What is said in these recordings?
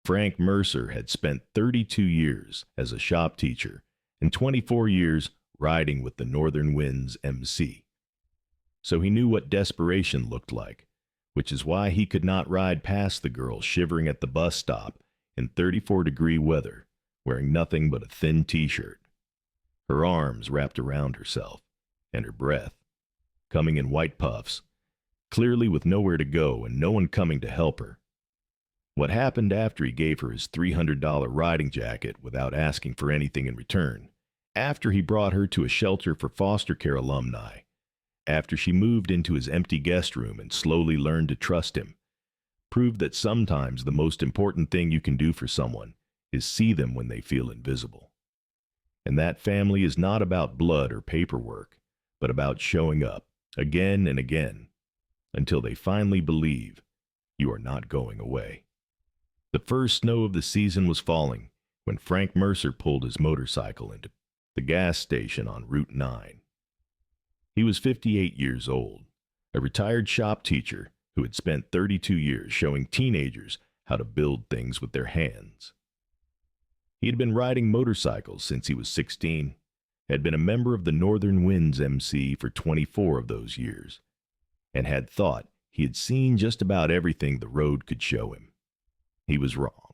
Frank Mercer had spent 32 years as a shop teacher and 24 years riding with the Northern Winds MC. So he knew what desperation looked like, which is why he could not ride past the girl shivering at the bus stop in 34-degree weather, wearing nothing but a thin t-shirt, her arms wrapped around herself, and her breath coming in white puffs, clearly with nowhere to go and no one coming to help her. What happened after he gave her his $300 riding jacket without asking for anything in return, after he brought her to a shelter for foster care alumni, after she moved into his empty guest room and slowly learned to trust him, proved that sometimes the most important thing you can do for someone is see them when they feel invisible. And that family is not about blood or paperwork, but about showing up again and again until they finally believe you are not going away. The first snow of the season was falling when Frank Mercer pulled his motorcycle into the gas station on Route 9. He was 58 years old, a retired shop teacher who had spent 32 years showing teenagers how to build things with their hands. He had been riding motorcycles since he was 16, had been a member of the Northern Winds MC for 24 of those years, and had thought he had seen just about everything the road could show him. He was wrong.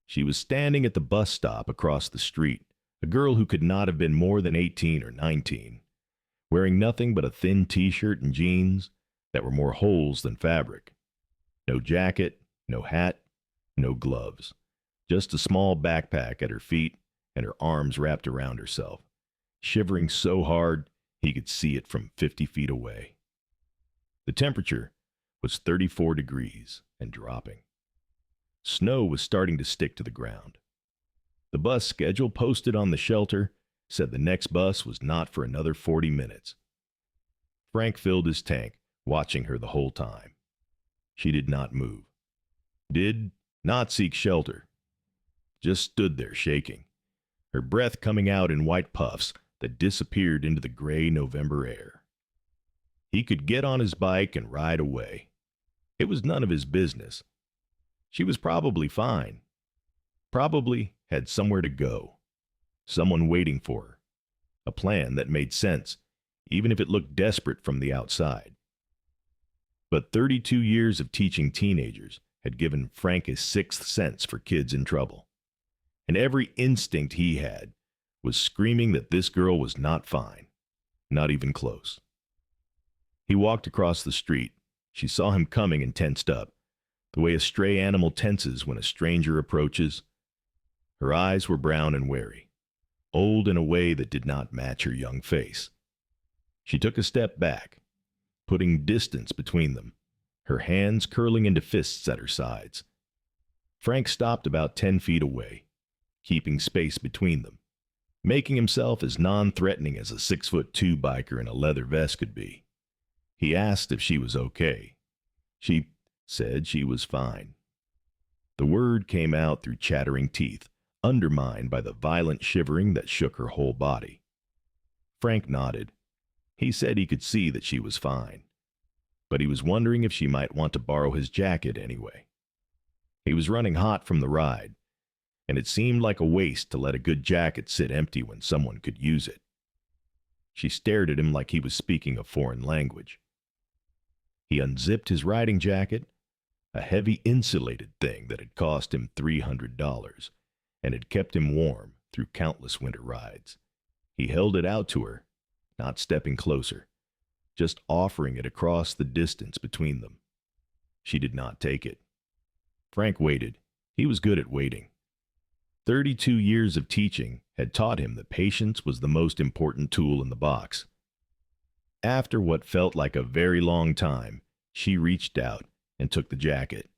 She was standing at the bus stop across the street, a girl who could not have been more than 18 or 19, wearing nothing but a thin t-shirt and jeans that were more holes than fabric. No jacket, no hat, no gloves, just a small backpack at her feet and her arms wrapped around herself, shivering so hard he could see it from 50 feet away. The temperature was 34 degrees and dropping. Snow was starting to stick to the ground. The bus schedule posted on the shelter said the next bus was not for another 40 minutes. Frank filled his tank, watching her the whole time. She did not move, did not seek shelter, just stood there shaking, her breath coming out in white puffs that disappeared into the gray November air. He could get on his bike and ride away. It was none of his business. She was probably fine. Probably had somewhere to go. Someone waiting for her. A plan that made sense, even if it looked desperate from the outside. But 32 years of teaching teenagers had given Frank a sixth sense for kids in trouble. And every instinct he had was screaming that this girl was not fine, not even close. He walked across the street. She saw him coming and tensed up, the way a stray animal tenses when a stranger approaches. Her eyes were brown and wary, old in a way that did not match her young face. She took a step back, putting distance between them, her hands curling into fists at her sides. Frank stopped about 10 feet away, keeping space between them, making himself as non-threatening as a 6'2" biker in a leather vest could be. He asked if she was okay. She said she was fine. The word came out through chattering teeth, undermined by the violent shivering that shook her whole body. Frank nodded. He said he could see that she was fine, but he was wondering if she might want to borrow his jacket anyway. He was running hot from the ride, and it seemed like a waste to let a good jacket sit empty when someone could use it. She stared at him like he was speaking a foreign language. He unzipped his riding jacket, a heavy insulated thing that had cost him $300 and had kept him warm through countless winter rides. He held it out to her, not stepping closer, just offering it across the distance between them. She did not take it. Frank waited. He was good at waiting. 32 years of teaching had taught him that patience was the most important tool in the box. After what felt like a very long time, she reached out and took the jacket.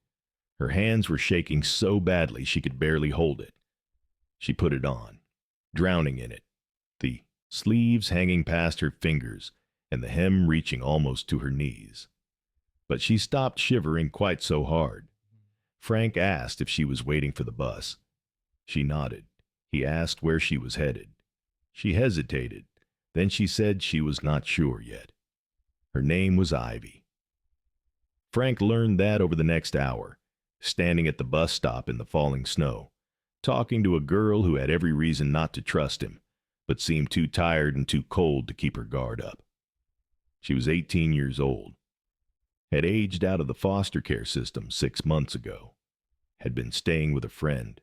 Her hands were shaking so badly she could barely hold it. She put it on, drowning in it, the sleeves hanging past her fingers and the hem reaching almost to her knees. But she stopped shivering quite so hard. Frank asked if she was waiting for the bus. She nodded. He asked where she was headed. She hesitated. Then she said she was not sure yet. Her name was Ivy. Frank learned that over the next hour, standing at the bus stop in the falling snow, talking to a girl who had every reason not to trust him, but seemed too tired and too cold to keep her guard up. She was 18 years old, had aged out of the foster care system 6 months ago, had been staying with a friend,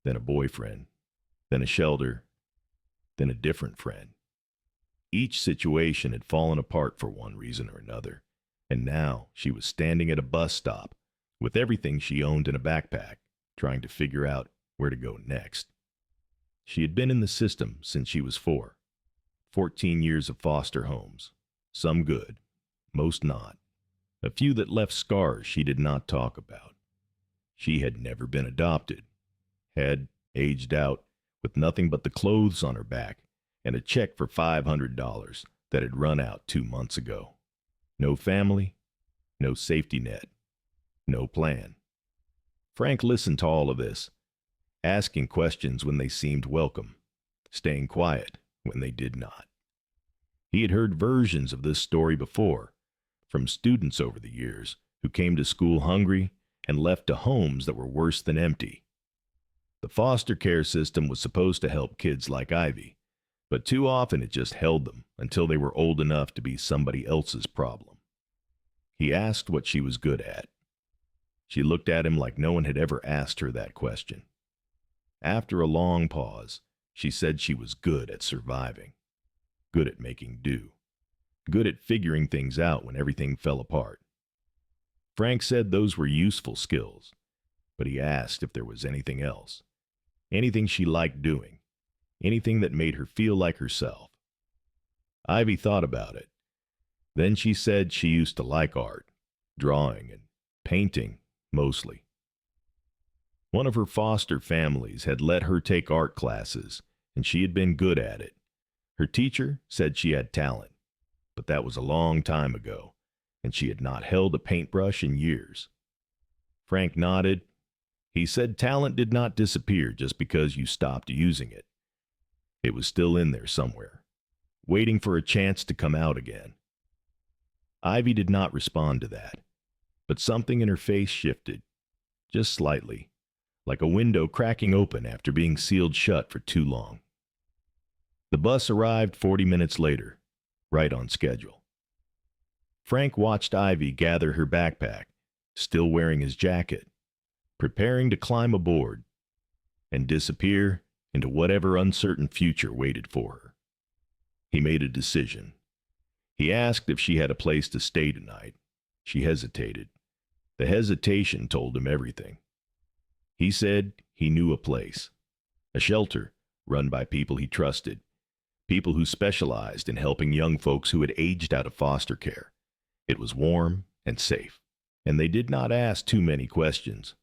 then a boyfriend, then a shelter, then a different friend. Each situation had fallen apart for one reason or another, and now she was standing at a bus stop with everything she owned in a backpack, trying to figure out where to go next. She had been in the system since she was 4, 14 years of foster homes, some good, most not, a few that left scars she did not talk about. She had never been adopted, had aged out with nothing but the clothes on her back and a check for $500 that had run out 2 months ago. No family, no safety net, no plan. Frank listened to all of this, asking questions when they seemed welcome, staying quiet when they did not. He had heard versions of this story before, from students over the years who came to school hungry and left to homes that were worse than empty. The foster care system was supposed to help kids like Ivy, but too often it just held them until they were old enough to be somebody else's problem. He asked what she was good at. She looked at him like no one had ever asked her that question. After a long pause, she said she was good at surviving, good at making do, good at figuring things out when everything fell apart. Frank said those were useful skills, but he asked if there was anything else, anything she liked doing, anything that made her feel like herself. Ivy thought about it. Then she said she used to like art, drawing, and painting, mostly. One of her foster families had let her take art classes, and she had been good at it. Her teacher said she had talent, but that was a long time ago, and she had not held a paintbrush in years. Frank nodded. He said talent did not disappear just because you stopped using it. It was still in there somewhere, waiting for a chance to come out again. Ivy did not respond to that, but something in her face shifted, just slightly, like a window cracking open after being sealed shut for too long. The bus arrived 40 minutes later, right on schedule. Frank watched Ivy gather her backpack, still wearing his jacket, preparing to climb aboard and disappear into whatever uncertain future waited for her. He made a decision. He asked if she had a place to stay tonight. She hesitated. The hesitation told him everything. He said he knew a place, a shelter run by people he trusted, people who specialized in helping young folks who had aged out of foster care. It was warm and safe, and they did not ask too many questions.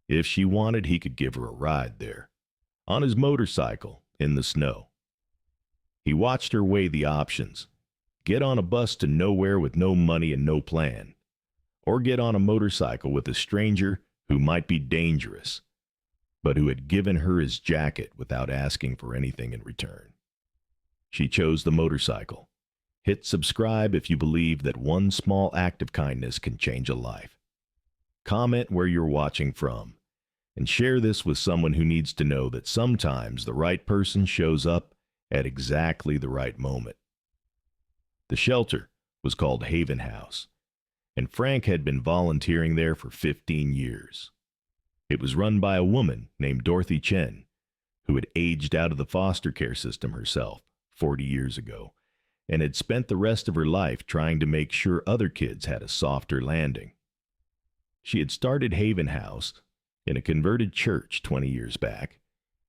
If she wanted, he could give her a ride there, on his motorcycle in the snow. He watched her weigh the options. Get on a bus to nowhere with no money and no plan, or get on a motorcycle with a stranger who might be dangerous, but who had given her his jacket without asking for anything in return. She chose the motorcycle. Hit subscribe if you believe that one small act of kindness can change a life. Comment where you're watching from, and share this with someone who needs to know that sometimes the right person shows up at exactly the right moment. The shelter was called Haven House, and Frank had been volunteering there for 15 years. It was run by a woman named Dorothy Chen, who had aged out of the foster care system herself 40 years ago, and had spent the rest of her life trying to make sure other kids had a softer landing. She had started Haven House in a converted church 20 years back,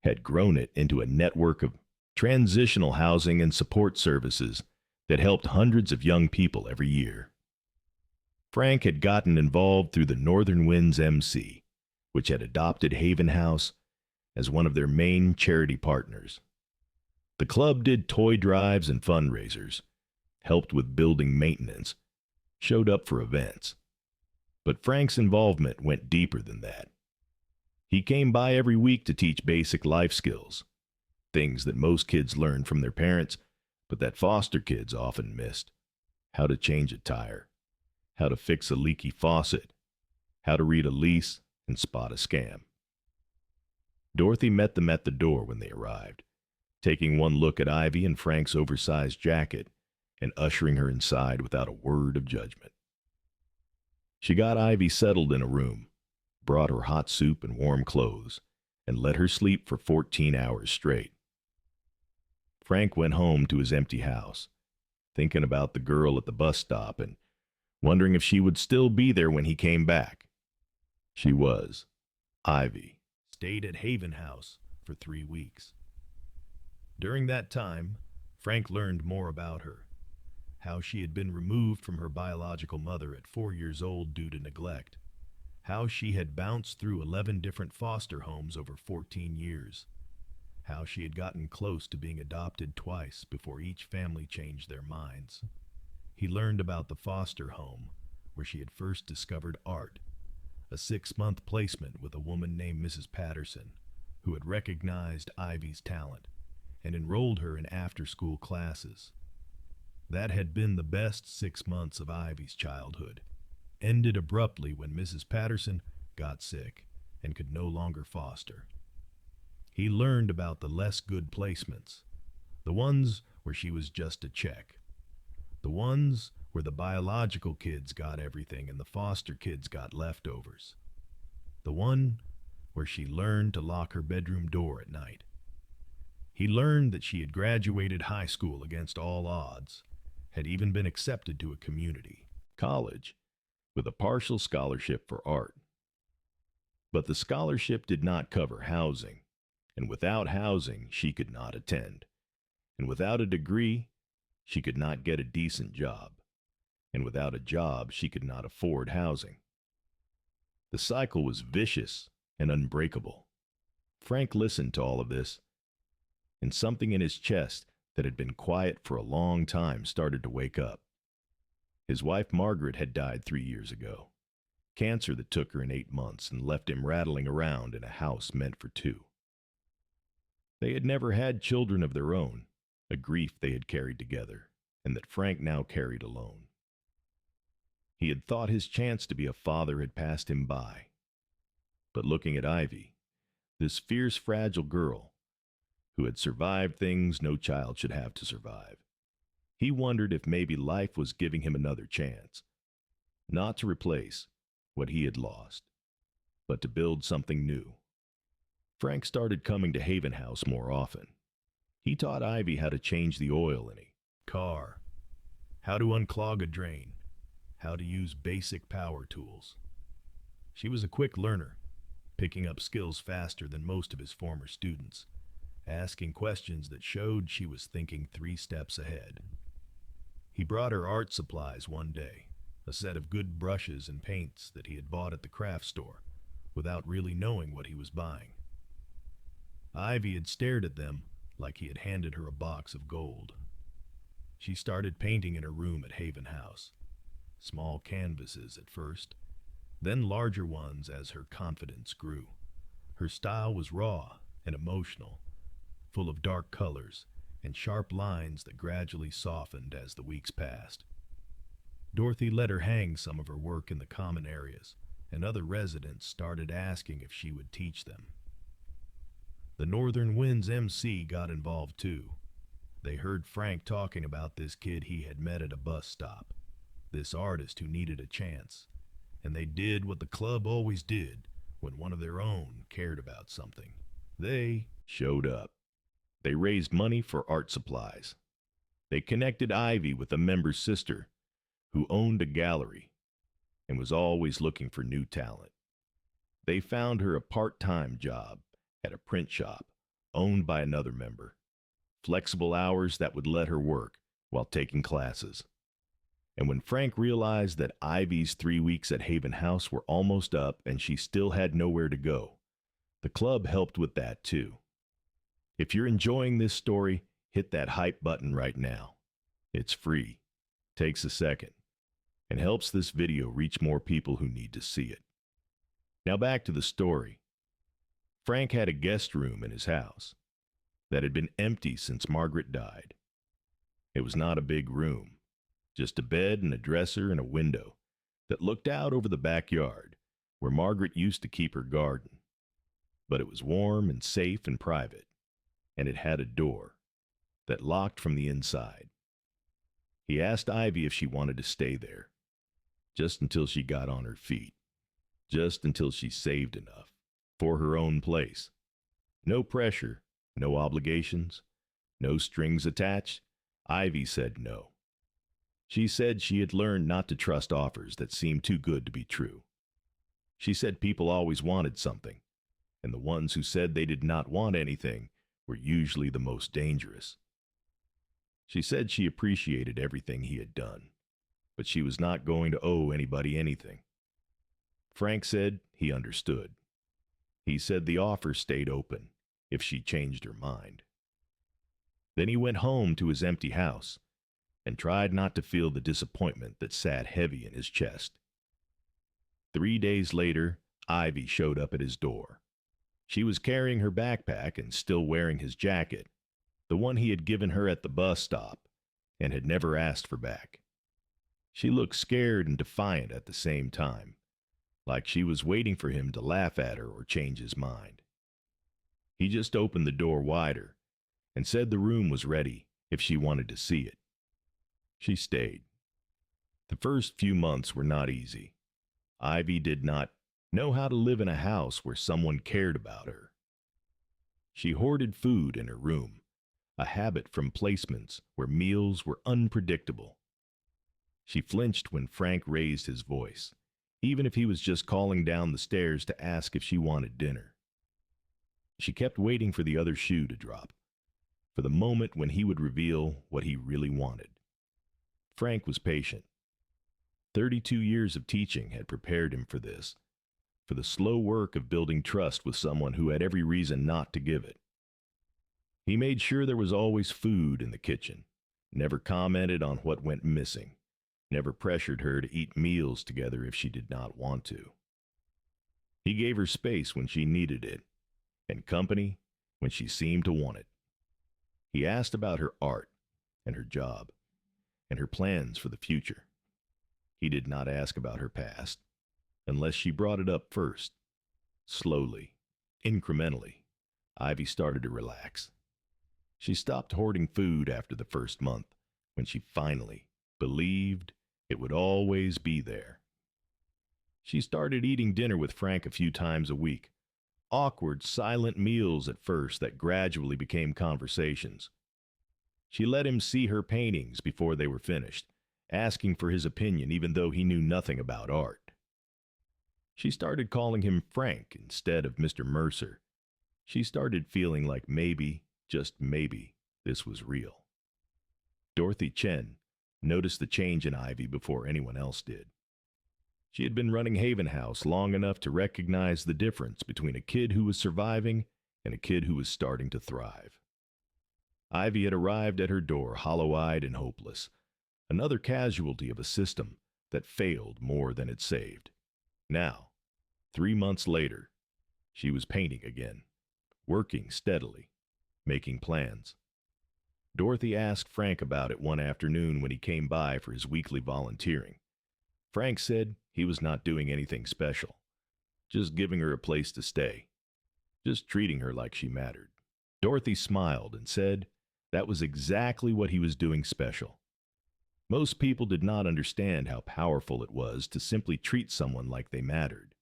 had grown it into a network of transitional housing and support services that helped hundreds of young people every year. Frank had gotten involved through the Northern Winds MC, which had adopted Haven House as one of their main charity partners. The club did toy drives and fundraisers, helped with building maintenance, showed up for events. But Frank's involvement went deeper than that. He came by every week to teach basic life skills, things that most kids learn from their parents, but that foster kids often missed. How to change a tire, how to fix a leaky faucet, how to read a lease, and spot a scam. Dorothy met them at the door when they arrived, taking one look at Ivy and Frank's oversized jacket and ushering her inside without a word of judgment. She got Ivy settled in a room, brought her hot soup and warm clothes, and let her sleep for 14 hours straight. Frank went home to his empty house, thinking about the girl at the bus stop and wondering if she would still be there when he came back. She was. Ivy stayed at Haven House for 3 weeks. During that time, Frank learned more about her, how she had been removed from her biological mother at 4 years old due to neglect, how she had bounced through 11 different foster homes over 14 years, how she had gotten close to being adopted twice before each family changed their minds. He learned about the foster home, where she had first discovered art, a 6-month placement with a woman named Mrs. Patterson, who had recognized Ivy's talent and enrolled her in after-school classes. That had been the best 6 months of Ivy's childhood, ended abruptly when Mrs. Patterson got sick and could no longer foster. He learned about the less good placements, the ones where she was just a check, the ones where the biological kids got everything and the foster kids got leftovers, the one where she learned to lock her bedroom door at night. He learned that she had graduated high school against all odds, had even been accepted to a community college with a partial scholarship for art. But the scholarship did not cover housing, and without housing she could not attend, and without a degree she could not get a decent job, and without a job she could not afford housing. The cycle was vicious and unbreakable. Frank listened to all of this, and something in his chest that had been quiet for a long time started to wake up. His wife Margaret had died 3 years ago, cancer that took her in 8 months and left him rattling around in a house meant for 2. They had never had children of their own, a grief they had carried together, and that Frank now carried alone. He had thought his chance to be a father had passed him by. But looking at Ivy, this fierce, fragile girl, who had survived things no child should have to survive, he wondered if maybe life was giving him another chance, not to replace what he had lost, but to build something new. Frank started coming to Haven House more often. He taught Ivy how to change the oil in a car, how to unclog a drain, how to use basic power tools. She was a quick learner, picking up skills faster than most of his former students, asking questions that showed she was thinking 3 steps ahead. He brought her art supplies one day, a set of good brushes and paints that he had bought at the craft store, without really knowing what he was buying. Ivy had stared at them like he had handed her a box of gold. She started painting in her room at Haven House, small canvases at first, then larger ones as her confidence grew. Her style was raw and emotional, full of dark colors and sharp lines that gradually softened as the weeks passed. Dorothy let her hang some of her work in the common areas, and other residents started asking if she would teach them. The Northern Winds MC got involved too. They heard Frank talking about this kid he had met at a bus stop, this artist who needed a chance, and they did what the club always did when one of their own cared about something. They showed up. They raised money for art supplies. They connected Ivy with a member's sister who owned a gallery and was always looking for new talent. They found her a part-time job at a print shop owned by another member, flexible hours that would let her work while taking classes. And when Frank realized that Ivy's 3 weeks at Haven House were almost up and she still had nowhere to go, the club helped with that too. If you're enjoying this story, hit that hype button right now. It's free, takes a second, and helps this video reach more people who need to see it. Now back to the story. Frank had a guest room in his house that had been empty since Margaret died. It was not a big room, just a bed and a dresser and a window that looked out over the backyard where Margaret used to keep her garden. But it was warm and safe and private, and it had a door that locked from the inside. He asked Ivy if she wanted to stay there, just until she got on her feet, just until she saved enough for her own place. No pressure, no obligations, no strings attached. Ivy said no. She said she had learned not to trust offers that seemed too good to be true. She said people always wanted something, and the ones who said they did not want anything were usually the most dangerous. She said she appreciated everything he had done, but she was not going to owe anybody anything. Frank said he understood. He said the offer stayed open if she changed her mind. Then he went home to his empty house and tried not to feel the disappointment that sat heavy in his chest. 3 days later, Ivy showed up at his door. She was carrying her backpack and still wearing his jacket, the one he had given her at the bus stop and had never asked for back. She looked scared and defiant at the same time, like she was waiting for him to laugh at her or change his mind. He just opened the door wider and said the room was ready if she wanted to see it. She stayed. The first few months were not easy. Ivy did not know how to live in a house where someone cared about her. She hoarded food in her room, a habit from placements where meals were unpredictable. She flinched when Frank raised his voice, even if he was just calling down the stairs to ask if she wanted dinner. She kept waiting for the other shoe to drop, for the moment when he would reveal what he really wanted. Frank was patient. 32 years of teaching had prepared him for this, for the slow work of building trust with someone who had every reason not to give it. He made sure there was always food in the kitchen, never commented on what went missing, never pressured her to eat meals together if she did not want to. He gave her space when she needed it, and company when she seemed to want it. He asked about her art and her job and her plans for the future. He did not ask about her past, unless she brought it up first. Slowly, incrementally, Ivy started to relax. She stopped hoarding food after the first month, when she finally believed it would always be there. She started eating dinner with Frank a few times a week, awkward, silent meals at first that gradually became conversations. She let him see her paintings before they were finished, asking for his opinion even though he knew nothing about art. She started calling him Frank instead of Mr. Mercer. She started feeling like maybe, just maybe, this was real. Dorothy Chen noticed the change in Ivy before anyone else did. She had been running Haven House long enough to recognize the difference between a kid who was surviving and a kid who was starting to thrive. Ivy had arrived at her door hollow-eyed and hopeless, another casualty of a system that failed more than it saved. Now, 3 months later, she was painting again, working steadily, making plans. Dorothy asked Frank about it one afternoon when he came by for his weekly volunteering. Frank said he was not doing anything special, just giving her a place to stay, just treating her like she mattered. Dorothy smiled and said that was exactly what he was doing special. Most people did not understand how powerful it was to simply treat someone like they mattered.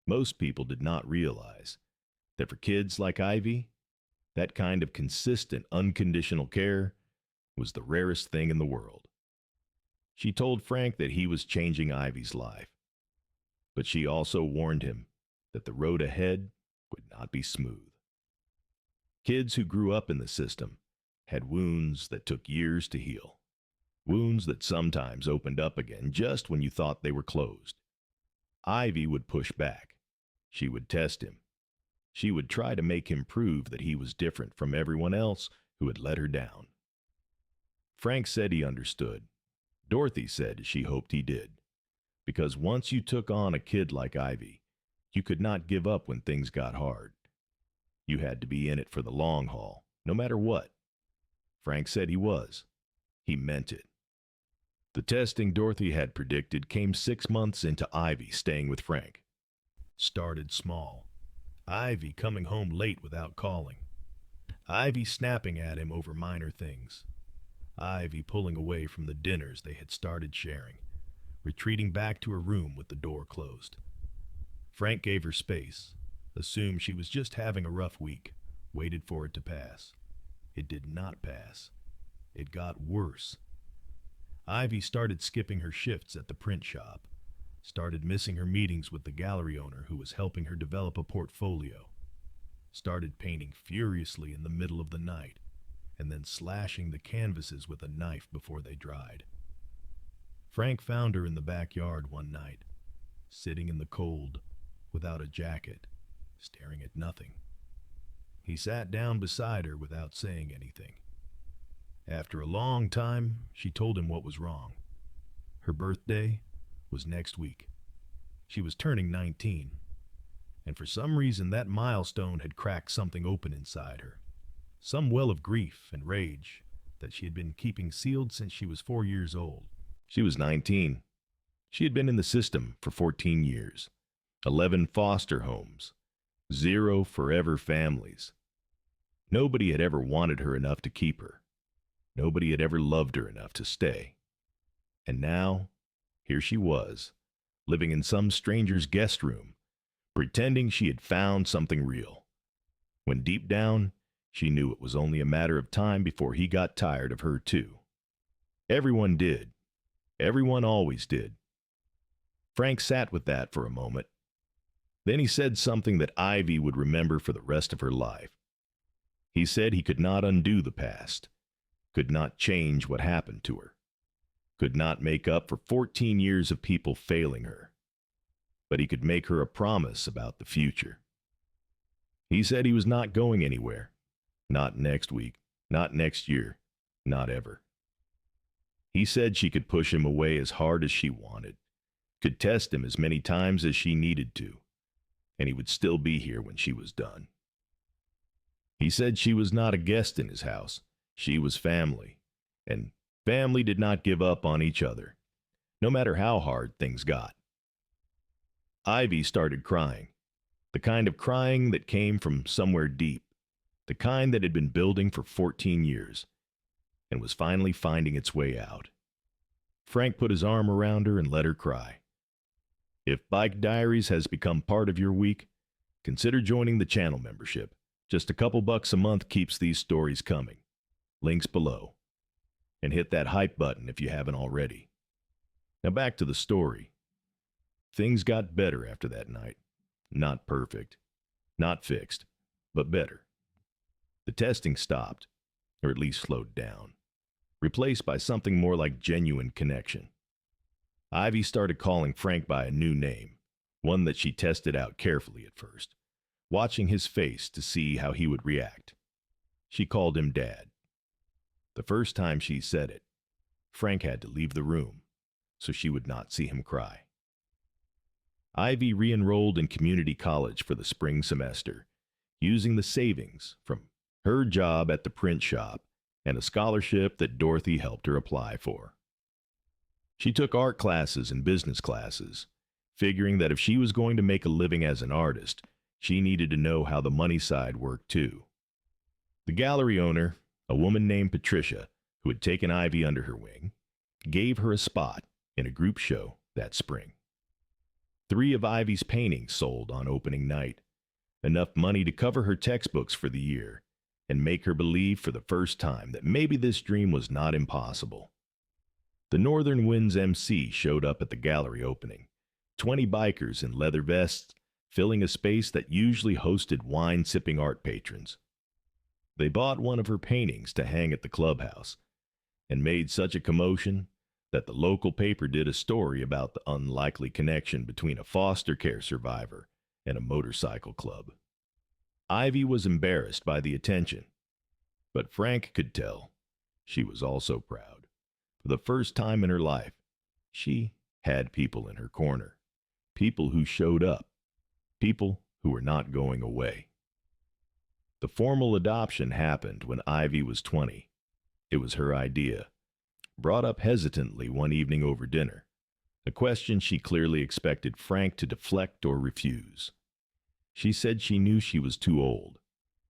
Most people did not realize that for kids like Ivy, that kind of consistent, unconditional care was the rarest thing in the world. She told Frank that he was changing Ivy's life, but she also warned him that the road ahead would not be smooth. Kids who grew up in the system had wounds that took years to heal, wounds that sometimes opened up again just when you thought they were closed. Ivy would push back. She would test him. She would try to make him prove that he was different from everyone else who had let her down. Frank said he understood. Dorothy said she hoped he did, because once you took on a kid like Ivy, you could not give up when things got hard. You had to be in it for the long haul, no matter what. Frank said he was. He meant it. The testing Dorothy had predicted came 6 months into Ivy staying with Frank. started small. Ivy coming home late without calling. Ivy snapping at him over minor things. Ivy pulling away from the dinners they had started sharing, retreating back to her room with the door closed. Frank gave her space, assumed she was just having a rough week, waited for it to pass. It did not pass. It got worse. Ivy started skipping her shifts at the print shop, started missing her meetings with the gallery owner who was helping her develop a portfolio, started painting furiously in the middle of the night, and then slashing the canvases with a knife before they dried. Frank found her in the backyard one night, sitting in the cold, without a jacket, staring at nothing. He sat down beside her without saying anything. After a long time, she told him what was wrong. Her birthday was next week. She was turning 19, and for some reason that milestone had cracked something open inside her. Some well of grief and rage that she had been keeping sealed since she was 4 years old. She was 19. She had been in the system for 14 years. 11 foster homes. 0 forever families. Nobody had ever wanted her enough to keep her. Nobody had ever loved her enough to stay. And now, here she was, living in some stranger's guest room, pretending she had found something real, when deep down, she knew it was only a matter of time before he got tired of her too. Everyone did. Everyone always did. Frank sat with that for a moment. Then he said something that Ivy would remember for the rest of her life. He said he could not undo the past, could not change what happened to her, could not make up for 14 years of people failing her, but he could make her a promise about the future. He said he was not going anywhere, not next week, not next year, not ever. He said she could push him away as hard as she wanted, could test him as many times as she needed to, and he would still be here when she was done. He said she was not a guest in his house. She was family, and family did not give up on each other, no matter how hard things got. Ivy started crying, the kind of crying that came from somewhere deep, the kind that had been building for 14 years, and was finally finding its way out. Frank put his arm around her and let her cry. If Bike Diaries has become part of your week, consider joining the channel membership. Just a couple bucks a month keeps these stories coming. Links below. And hit that hype button if you haven't already. Now back to the story. Things got better after that night. Not perfect. Not fixed. But better. The testing stopped, or at least slowed down, replaced by something more like genuine connection. Ivy started calling Frank by a new name, one that she tested out carefully at first, watching his face to see how he would react. She called him Dad. The first time she said it, Frank had to leave the room so she would not see him cry. Ivy re-enrolled in community college for the spring semester, using the savings from her job at the print shop and a scholarship that Dorothy helped her apply for. She took art classes and business classes, figuring that if she was going to make a living as an artist, she needed to know how the money side worked too. The gallery owner, a woman named Patricia, who had taken Ivy under her wing, gave her a spot in a group show that spring. 3 of Ivy's paintings sold on opening night, enough money to cover her textbooks for the year and make her believe for the first time that maybe this dream was not impossible. The Northern Winds MC showed up at the gallery opening, 20 bikers in leather vests, filling a space that usually hosted wine-sipping art patrons. They bought one of her paintings to hang at the clubhouse, and made such a commotion that the local paper did a story about the unlikely connection between a foster care survivor and a motorcycle club. Ivy was embarrassed by the attention, but Frank could tell she was also proud. For the first time in her life, she had people in her corner, people who showed up, people who were not going away. The formal adoption happened when Ivy was 20. It was her idea, brought up hesitantly one evening over dinner, a question she clearly expected Frank to deflect or refuse. She said she knew she was too old,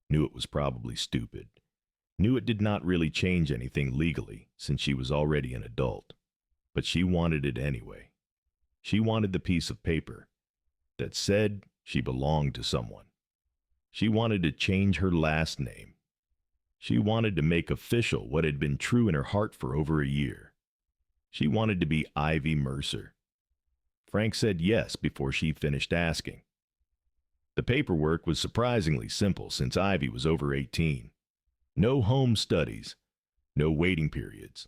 knew it was probably stupid, knew it did not really change anything legally since she was already an adult, but she wanted it anyway. She wanted the piece of paper that said she belonged to someone. She wanted to change her last name. She wanted to make official what had been true in her heart for over a year. She wanted to be Ivy Mercer. Frank said yes before she finished asking. The paperwork was surprisingly simple since Ivy was over 18. No home studies, no waiting periods,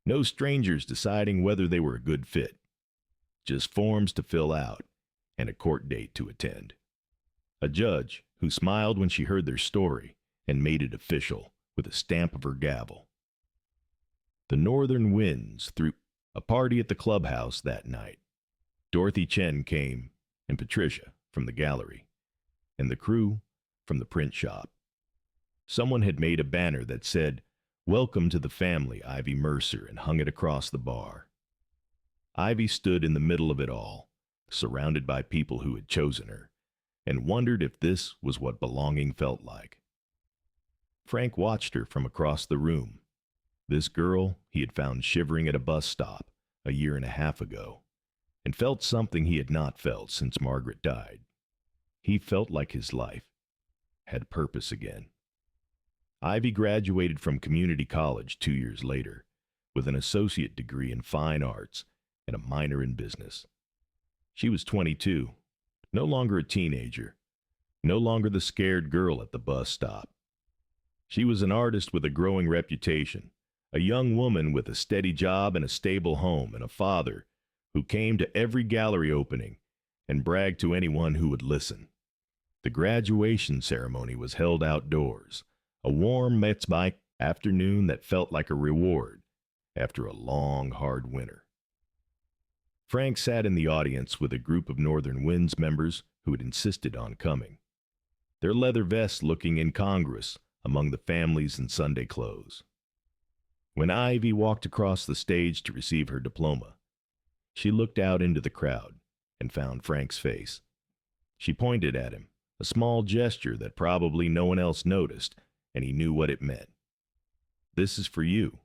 no strangers deciding whether they were a good fit. Just forms to fill out and a court date to attend. A judge who smiled when she heard their story and made it official with a stamp of her gavel. The northern winds threw a party at the clubhouse that night. Dorothy Chen came, and Patricia from the gallery, and the crew from the print shop. Someone had made a banner that said, "Welcome to the family, Ivy Mercer," and hung it across the bar. Ivy stood in the middle of it all, surrounded by people who had chosen her, and wondered if this was what belonging felt like. Frank watched her from across the room. This girl he had found shivering at a bus stop a year and a half ago, and felt something he had not felt since Margaret died. He felt like his life had purpose again. Ivy graduated from community college 2 years later with an associate degree in fine arts and a minor in business. She was 22, no longer a teenager, no longer the scared girl at the bus stop. She was an artist with a growing reputation, a young woman with a steady job and a stable home, and a father who came to every gallery opening and bragged to anyone who would listen. The graduation ceremony was held outdoors, a warm Mets-by afternoon that felt like a reward after a long, hard winter. Frank sat in the audience with a group of Northern Winds members who had insisted on coming, their leather vests looking incongruous among the families in Sunday clothes. When Ivy walked across the stage to receive her diploma, she looked out into the crowd and found Frank's face. She pointed at him, a small gesture that probably no one else noticed, and he knew what it meant. "This is for you.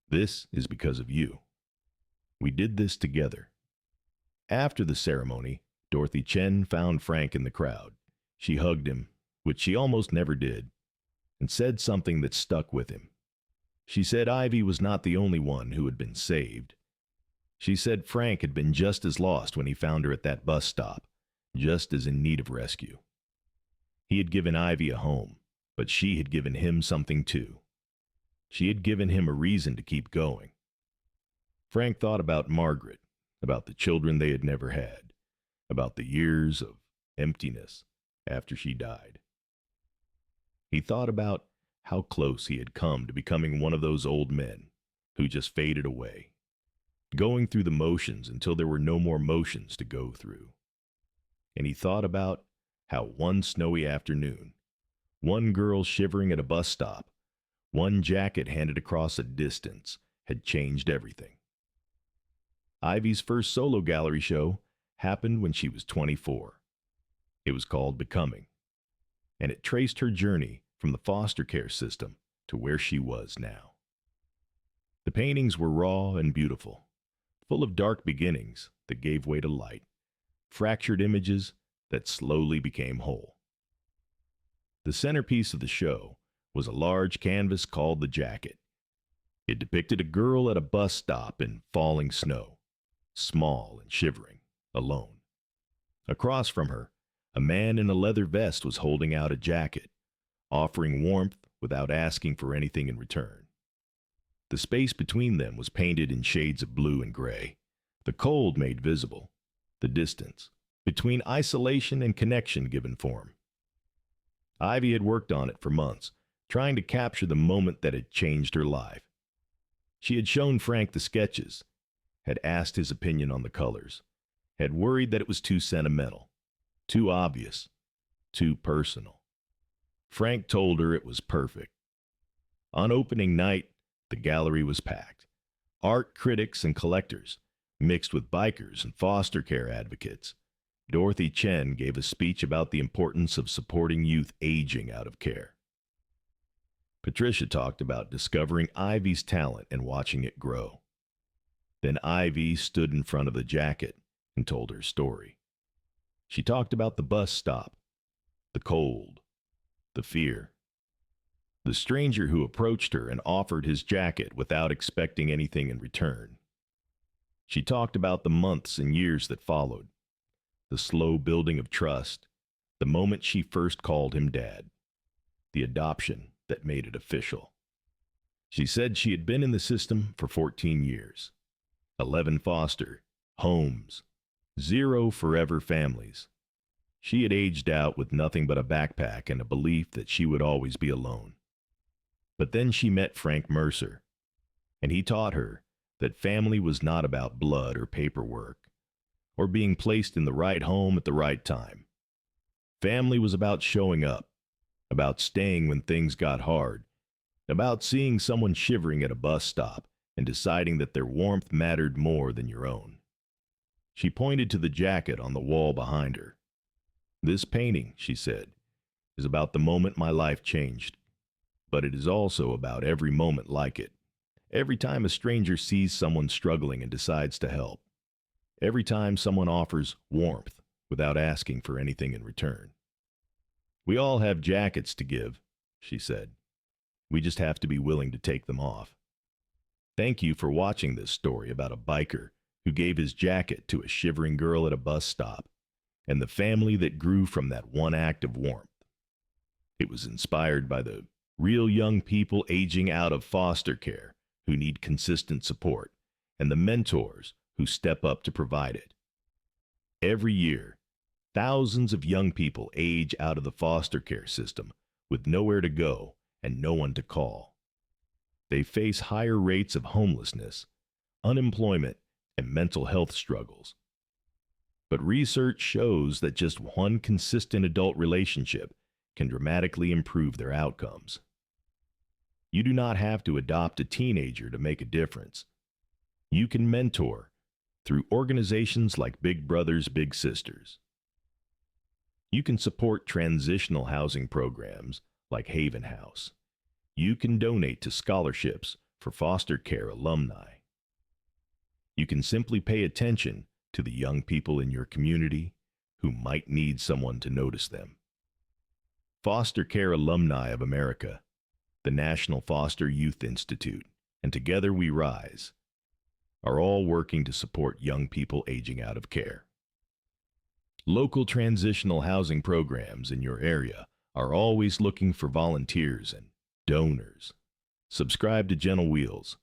This is because of you. We did this together." After the ceremony, Dorothy Chen found Frank in the crowd. She hugged him, which she almost never did, and said something that stuck with him. She said Ivy was not the only one who had been saved. She said Frank had been just as lost when he found her at that bus stop, just as in need of rescue. He had given Ivy a home, but she had given him something too. She had given him a reason to keep going. Frank thought about Margaret, about the children they had never had, about the years of emptiness after she died. He thought about how close he had come to becoming one of those old men who just faded away, going through the motions until there were no more motions to go through. And he thought about how one snowy afternoon, one girl shivering at a bus stop, one jacket handed across a distance had changed everything. Ivy's first solo gallery show happened when she was 24. It was called Becoming, and it traced her journey from the foster care system to where she was now. The paintings were raw and beautiful, full of dark beginnings that gave way to light, fractured images that slowly became whole. The centerpiece of the show was a large canvas called The Jacket. It depicted a girl at a bus stop in falling snow, small and shivering, alone. Across from her, a man in a leather vest was holding out a jacket, offering warmth without asking for anything in return. The space between them was painted in shades of blue and gray, the cold made visible, the distance between isolation and connection given form. Ivy had worked on it for months, trying to capture the moment that had changed her life. She had shown Frank the sketches, had asked his opinion on the colors, had worried that it was too sentimental, too obvious, too personal. Frank told her it was perfect. On opening night, the gallery was packed. Art critics and collectors, Mixed with bikers and foster care advocates, Dorothy Chen gave a speech about the importance of supporting youth aging out of care. Patricia talked about discovering Ivy's talent and watching it grow. Then Ivy stood in front of the jacket and told her story. She talked about the bus stop, the cold, the fear. The stranger who approached her and offered his jacket without expecting anything in return. She talked about the months and years that followed, the slow building of trust, the moment she first called him Dad, the adoption that made it official. She said she had been in the system for 14 years, 11 foster homes, 0 forever families. She had aged out with nothing but a backpack and a belief that she would always be alone. But then she met Frank Mercer, and he taught her that family was not about blood or paperwork, or being placed in the right home at the right time. Family was about showing up, about staying when things got hard, about seeing someone shivering at a bus stop and deciding that their warmth mattered more than your own. She pointed to the jacket on the wall behind her. This painting, she said, is about the moment my life changed, but it is also about every moment like it. Every time a stranger sees someone struggling and decides to help. Every time someone offers warmth without asking for anything in return. We all have jackets to give, she said. We just have to be willing to take them off. Thank you for watching this story about a biker who gave his jacket to a shivering girl at a bus stop, and the family that grew from that one act of warmth. It was inspired by the real young people aging out of foster care who need consistent support, and the mentors who step up to provide it. Every year, thousands of young people age out of the foster care system with nowhere to go and no one to call. They face higher rates of homelessness, unemployment, and mental health struggles. But research shows that just one consistent adult relationship can dramatically improve their outcomes. You do not have to adopt a teenager to make a difference. You can mentor through organizations like Big Brothers Big Sisters. You can support transitional housing programs like Haven House. You can donate to scholarships for foster care alumni. You can simply pay attention to the young people in your community who might need someone to notice them. Foster Care Alumni of America, the National Foster Youth Institute, and Together We Rise are all working to support young people aging out of care. Local transitional housing programs in your area are always looking for volunteers and donors. Subscribe to Gentle Wheels.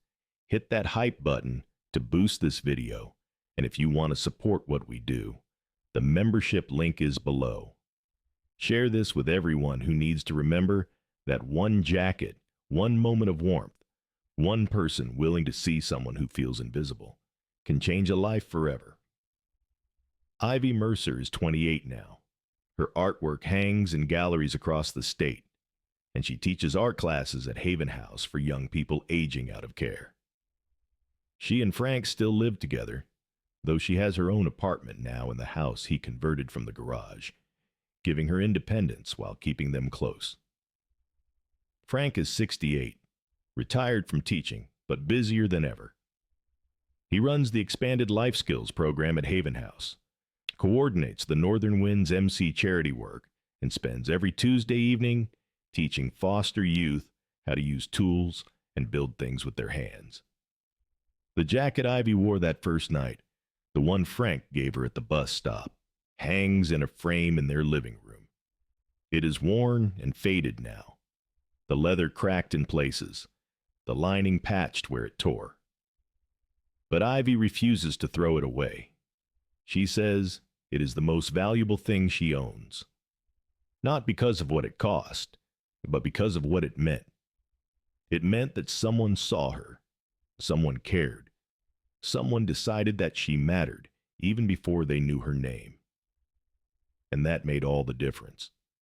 Hit that hype button to boost this video, and if you want to support what we do, the membership link is below. Share this with everyone who needs to remember that one jacket, one moment of warmth, one person willing to see someone who feels invisible can change a life forever. Ivy Mercer is 28 now. Her artwork hangs in galleries across the state, and she teaches art classes at Haven House for young people aging out of care. She and Frank still live together, though she has her own apartment now in the house he converted from the garage, giving her independence while keeping them close. Frank is 68, retired from teaching, but busier than ever. He runs the Expanded Life Skills program at Haven House, coordinates the Northern Winds MC charity work, and spends every Tuesday evening teaching foster youth how to use tools and build things with their hands. The jacket Ivy wore that first night, the one Frank gave her at the bus stop, hangs in a frame in their living room. It is worn and faded now, the leather cracked in places, the lining patched where it tore. But Ivy refuses to throw it away. She says it is the most valuable thing she owns. Not because of what it cost, but because of what it meant. It meant that someone saw her, someone cared, someone decided that she mattered even before they knew her name. And that made all the difference.